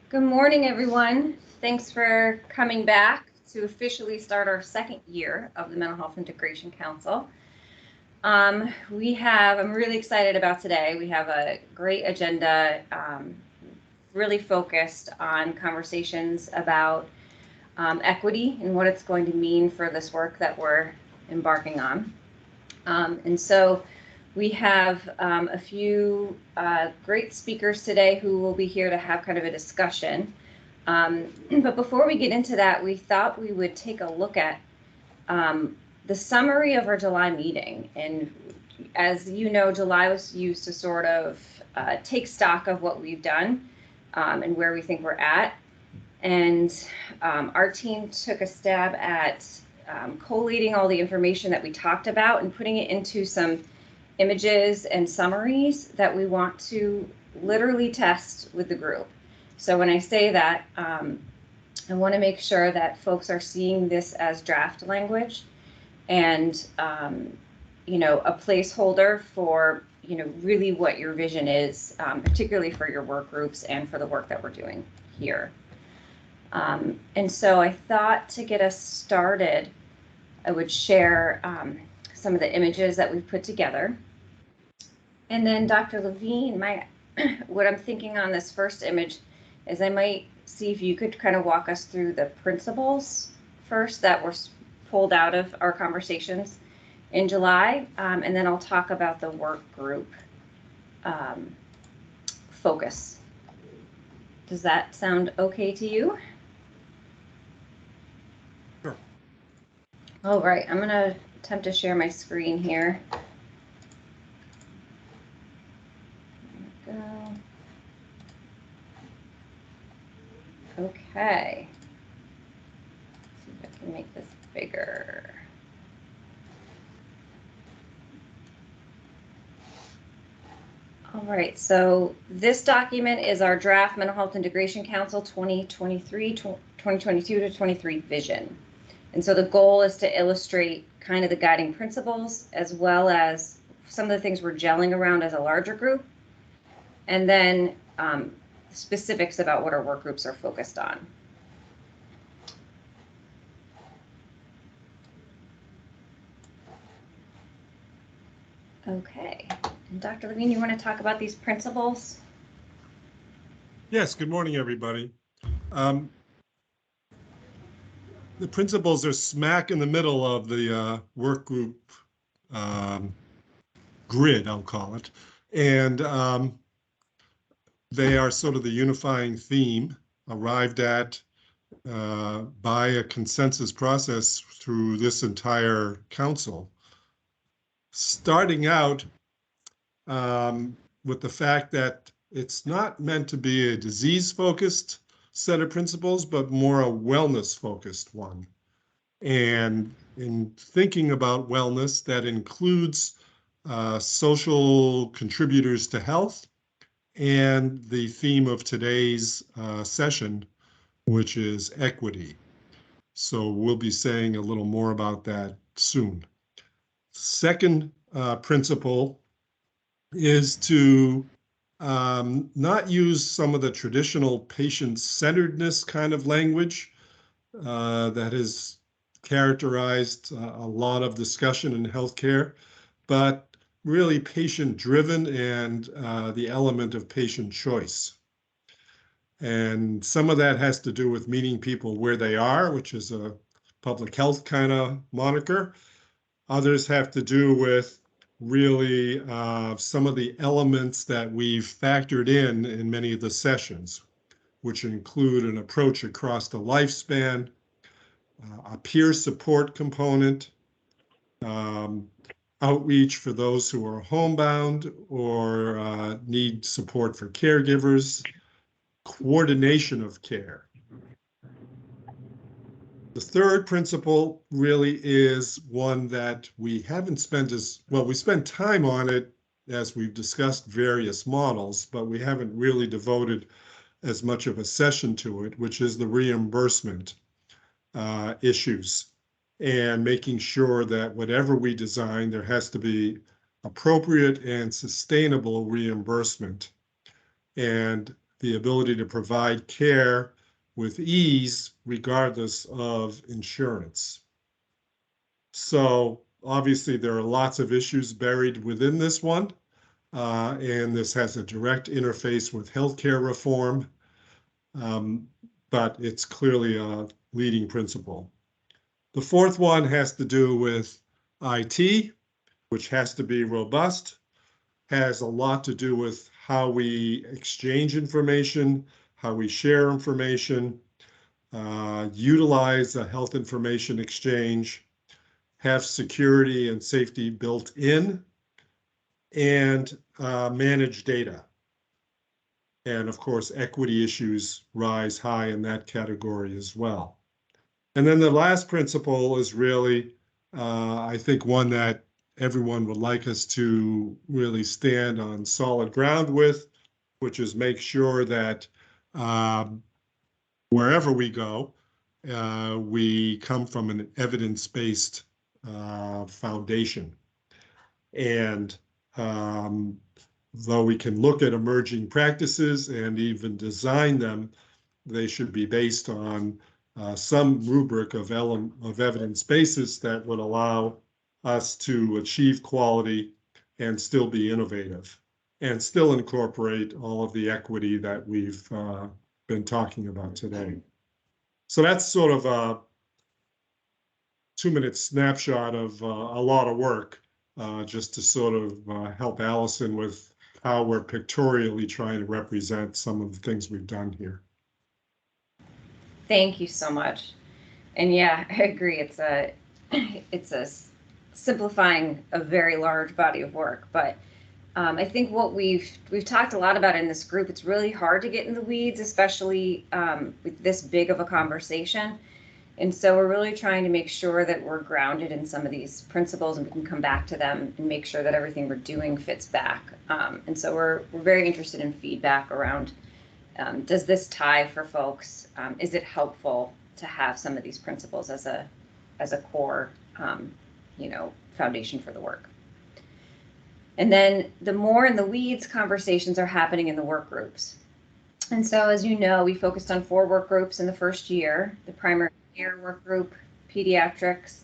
Good morning, everyone. Thanks for coming back to officially start our second year of the Mental Health Integration Council. I'm really excited about today. We have a great agenda, really focused on conversations about equity and what it's going to mean for this work that we're embarking on. And so we have a few great speakers today who will be here to have kind of a discussion. But before we get into that, we thought we would take a look at the summary of our July meeting. And as you know, July was used to sort of take stock of what we've done and where we think we're at. And our team took a stab at collating all the information that we talked about and putting it into some images and summaries that we want to literally test with the group. So when I say that, I want to make sure that folks are seeing this as draft language and, a placeholder for, really what your vision is, particularly for your work groups and for the work that we're doing here. And so I thought to get us started, I would share some of the images that we've put together. And then Dr. Levine, what I'm thinking on this first image is I might see if you could kind of walk us through the principles first that were pulled out of our conversations in July, and then I'll talk about the work group focus. Does that sound okay to you? Sure. All right, I'm going to attempt to share my screen here. Okay. Let's see if I can make this bigger. All right, so this document is our draft Mental Health Integration Council 2022 to 23 vision. And so the goal is to illustrate kind of the guiding principles as well as some of the things we're gelling around as a larger group. And then specifics about what our work groups are focused on. Okay, and Dr. Levine, you want to talk about these principles? Yes, good morning, everybody. The principles are smack in the middle of the work group grid, I'll call it. And they are sort of the unifying theme arrived at by a consensus process through this entire council. Starting out with the fact that it's not meant to be a disease-focused set of principles, but more a wellness-focused one. And in thinking about wellness, that includes social contributors to health, and the theme of today's session, which is equity. So we'll be saying a little more about that soon. Second principle is to not use some of the traditional patient-centeredness kind of language that has characterized a lot of discussion in healthcare, but really patient-driven and the element of patient choice. And some of that has to do with meeting people where they are, which is a public health kind of moniker. Others have to do with really some of the elements that we've factored in many of the sessions, which include an approach across the lifespan, a peer support component, outreach for those who are homebound or need support for caregivers, coordination of care. The third principle really is one that we haven't spent we spent time on it as we've discussed various models, but we haven't really devoted as much of a session to it, which is the reimbursement issues. And making sure that whatever we design, there has to be appropriate and sustainable reimbursement. And the ability to provide care with ease regardless of insurance. So obviously there are lots of issues buried within this one, and this has a direct interface with healthcare reform, but it's clearly a leading principle. The fourth one has to do with IT, which has to be robust, has a lot to do with how we exchange information, how we share information, utilize a health information exchange, have security and safety built in, and manage data. And of course, equity issues rise high in that category as well. And then the last principle is really, I think, one that everyone would like us to really stand on solid ground with, which is make sure that wherever we go, we come from an evidence-based foundation. And though we can look at emerging practices and even design them, they should be based on some rubric of evidence basis that would allow us to achieve quality and still be innovative and still incorporate all of the equity that we've been talking about today. So that's sort of a 2-minute snapshot of a lot of work, just to sort of help Allison with how we're pictorially trying to represent some of the things we've done here. Thank you so much. And yeah, I agree. It's a simplifying a very large body of work, but I think what we've talked a lot about in this group, it's really hard to get in the weeds, especially with this big of a conversation. And so we're really trying to make sure that we're grounded in some of these principles and we can come back to them and make sure that everything we're doing fits back. And so we're very interested in feedback around, does this tie for folks? Is it helpful to have some of these principles as a core, foundation for the work? And then the more in the weeds conversations are happening in the work groups. And so, as you know, we focused on 4 work groups in the first year: the primary care work group, pediatrics,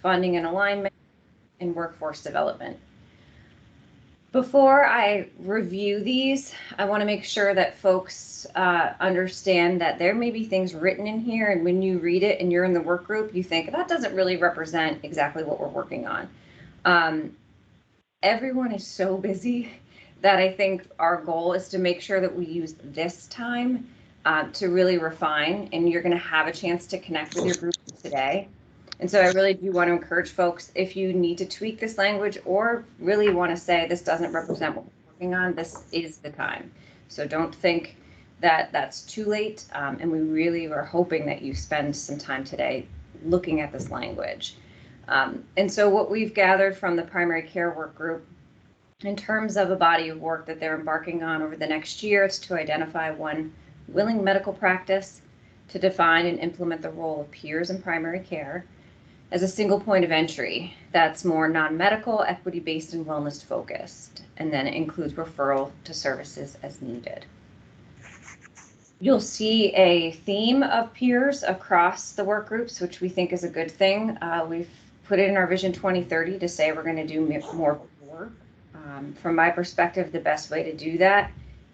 funding and alignment, and workforce development. Before I review these, I want to make sure that folks understand that there may be things written in here, and when you read it and you're in the work group, you think that doesn't really represent exactly what we're working on. Everyone is so busy that I think our goal is to make sure that we use this time to really refine, and you're going to have a chance to connect with your group today. And so I really do want to encourage folks, if you need to tweak this language or really want to say this doesn't represent what we're working on, this is the time. So don't think that that's too late. And we really are hoping that you spend some time today looking at this language. And so what we've gathered from the primary care work group in terms of a body of work that they're embarking on over the next year, it's to identify one willing medical practice, to define and implement the role of peers in primary care as a single point of entry that's more non-medical, equity-based, and wellness-focused, and then it includes referral to services as needed. You'll see a theme of peers across the work groups, which we think is a good thing. We've put it in our Vision 2030 to say we're going to do more work. From my perspective, the best way to do that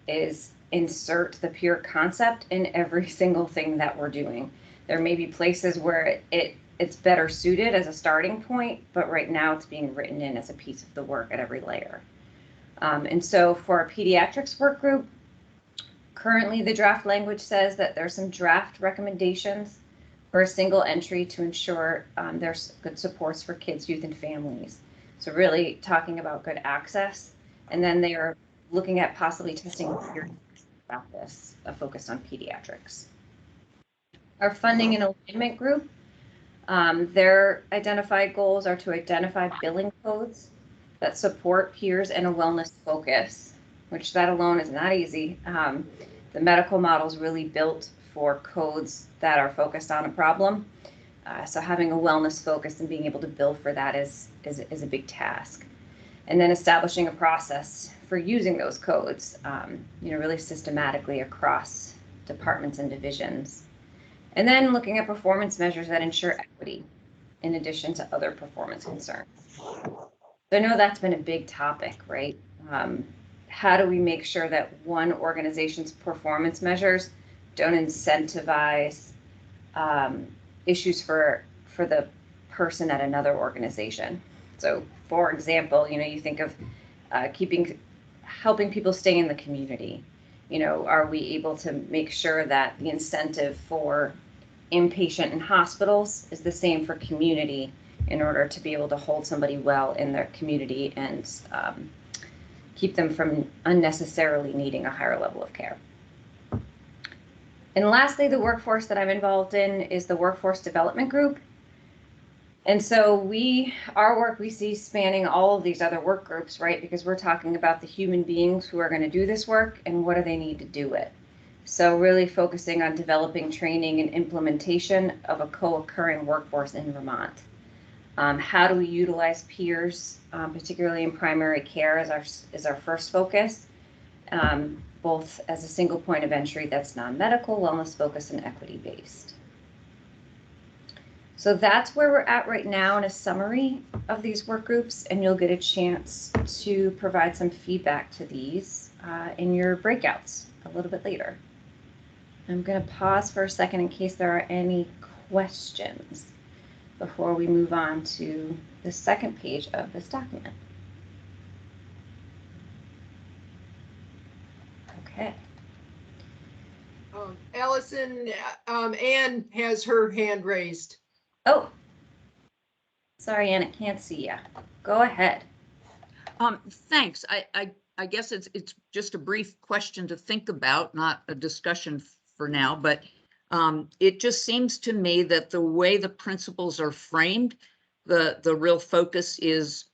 is insert the peer concept in every single thing that we're doing. There may be places where it's better suited as a starting point, but right now it's being written in as a piece of the work at every layer. And so for our pediatrics work group, currently the draft language says that there's some draft recommendations for a single entry to ensure there's good supports for kids, youth, and families. So really talking about good access. And then they are looking at possibly testing about this, focused on pediatrics. Our funding and alignment group, their identified goals are to identify billing codes that support peers and a wellness focus, which that alone is not easy. The medical model is really built for codes that are focused on a problem. So having a wellness focus and being able to bill for that is a big task. And then establishing a process for using those codes, really systematically across departments and divisions. And then looking at performance measures that ensure equity in addition to other performance concerns. So I know that's been a big topic, right? How do we make sure that one organization's performance measures don't incentivize issues for the person at another organization? So for example, you think of helping people stay in the community. Are we able to make sure that the incentive for inpatient in hospitals is the same for community in order to be able to hold somebody well in their community and keep them from unnecessarily needing a higher level of care? And lastly, the workforce that I'm involved in is the Workforce Development Group. And so our work we see spanning all of these other work groups, right? Because we're talking about the human beings who are going to do this work and what do they need to do it. So really focusing on developing training and implementation of a co-occurring workforce in Vermont. How do we utilize peers, particularly in primary care as our first focus, both as a single point of entry that's non-medical, wellness focused, and equity based. So that's where we're at right now in a summary of these work groups, and you'll get a chance to provide some feedback to these in your breakouts a little bit later. I'm going to pause for a second in case there are any questions before we move on to the second page of this document. Okay. Allison, Anne has her hand raised. Oh, sorry, Anne, I can't see you. Go ahead. Thanks. I guess it's just a brief question to think about, not a discussion for now, but it just seems to me that the way the principles are framed, the real focus is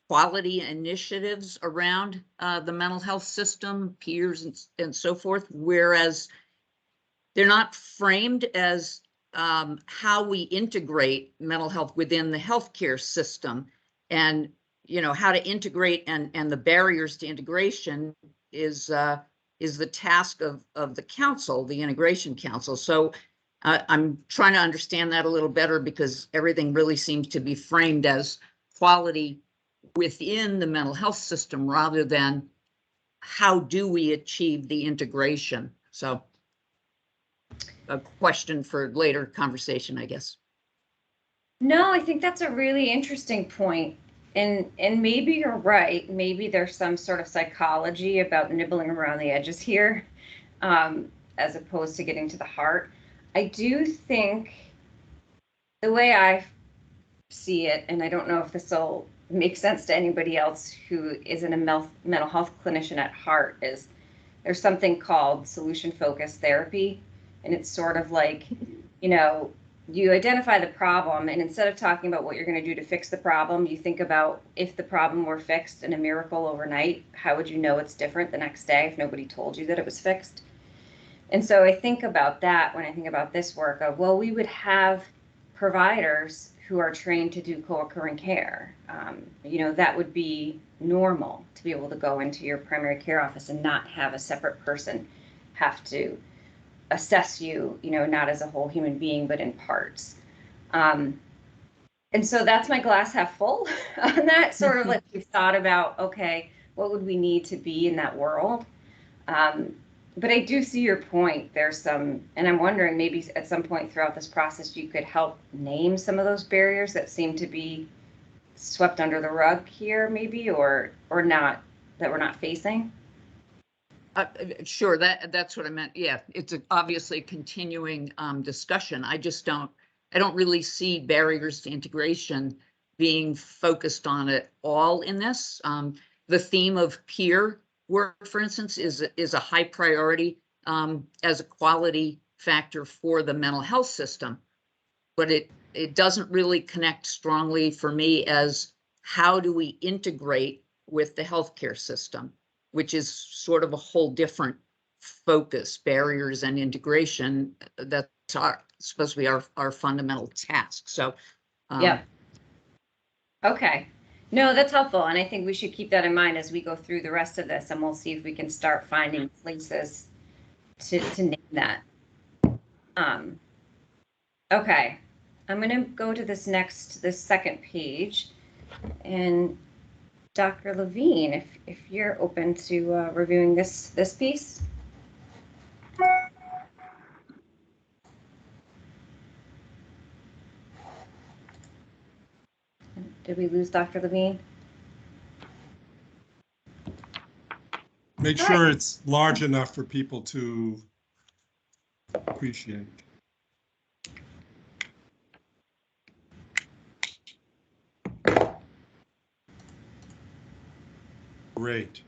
quality initiatives around the mental health system, peers, and so forth, whereas they're not framed as how we integrate mental health within the healthcare system, and how to integrate and the barriers to integration is the task of the council, the integration council. So I'm trying to understand that a little better, because everything really seems to be framed as quality within the mental health system rather than how do we achieve the integration. So a question for later conversation, I guess. No, I think that's a really interesting point. And maybe you're right. Maybe there's some sort of psychology about nibbling around the edges here, as opposed to getting to the heart. I do think the way I see it, and I don't know if this will make sense to anybody else who isn't a mental health clinician at heart, is there's something called solution-focused therapy. And it's sort of like, you identify the problem, and instead of talking about what you're going to do to fix the problem, you think about if the problem were fixed in a miracle overnight, how would you know it's different the next day if nobody told you that it was fixed? And so I think about that when I think about this work of, well, we would have providers who are trained to do co-occurring care. That would be normal to be able to go into your primary care office and not have a separate person have to assess you, not as a whole human being, but in parts. And so that's my glass half full on that, sort of like we've thought about, okay, what would we need to be in that world? But I do see your point. There's some, and I'm wondering maybe at some point throughout this process, you could help name some of those barriers that seem to be swept under the rug here, maybe, or not, that we're not facing. Sure, that's what I meant. Yeah, it's obviously a continuing discussion. I don't really see barriers to integration being focused on it all in this. The theme of peer work, for instance, is a high priority as a quality factor for the mental health system, but it doesn't really connect strongly for me as how do we integrate with the healthcare system, which is sort of a whole different focus. Barriers and integration, that's supposed to be our fundamental task. So yeah. Okay. No, that's helpful, and I think we should keep that in mind as we go through the rest of this, and we'll see if we can start finding places to name that. Okay, I'm gonna go to this second page, and Dr. Levine, if you're open to reviewing this piece. Did we lose Dr. Levine? Make sure it's large enough for people to appreciate. Great.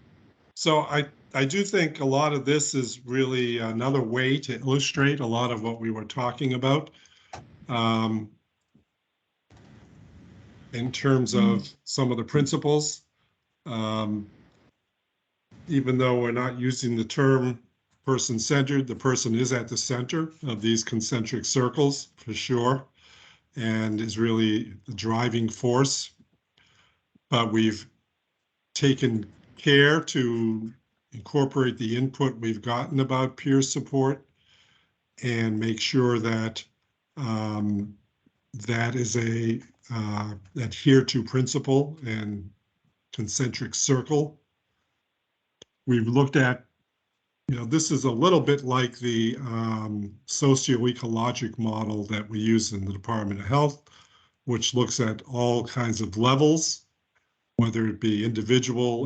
So I do think a lot of this is really another way to illustrate a lot of what we were talking about. In terms of some of the principles, even though we're not using the term person-centered, the person is at the center of these concentric circles for sure, and is really the driving force. But we've taken care to incorporate the input we've gotten about peer support and make sure that that is a adhere to principle and concentric circle. We've looked at, this is a little bit like the socio-ecologic model that we use in the Department of Health, which looks at all kinds of levels, whether it be individual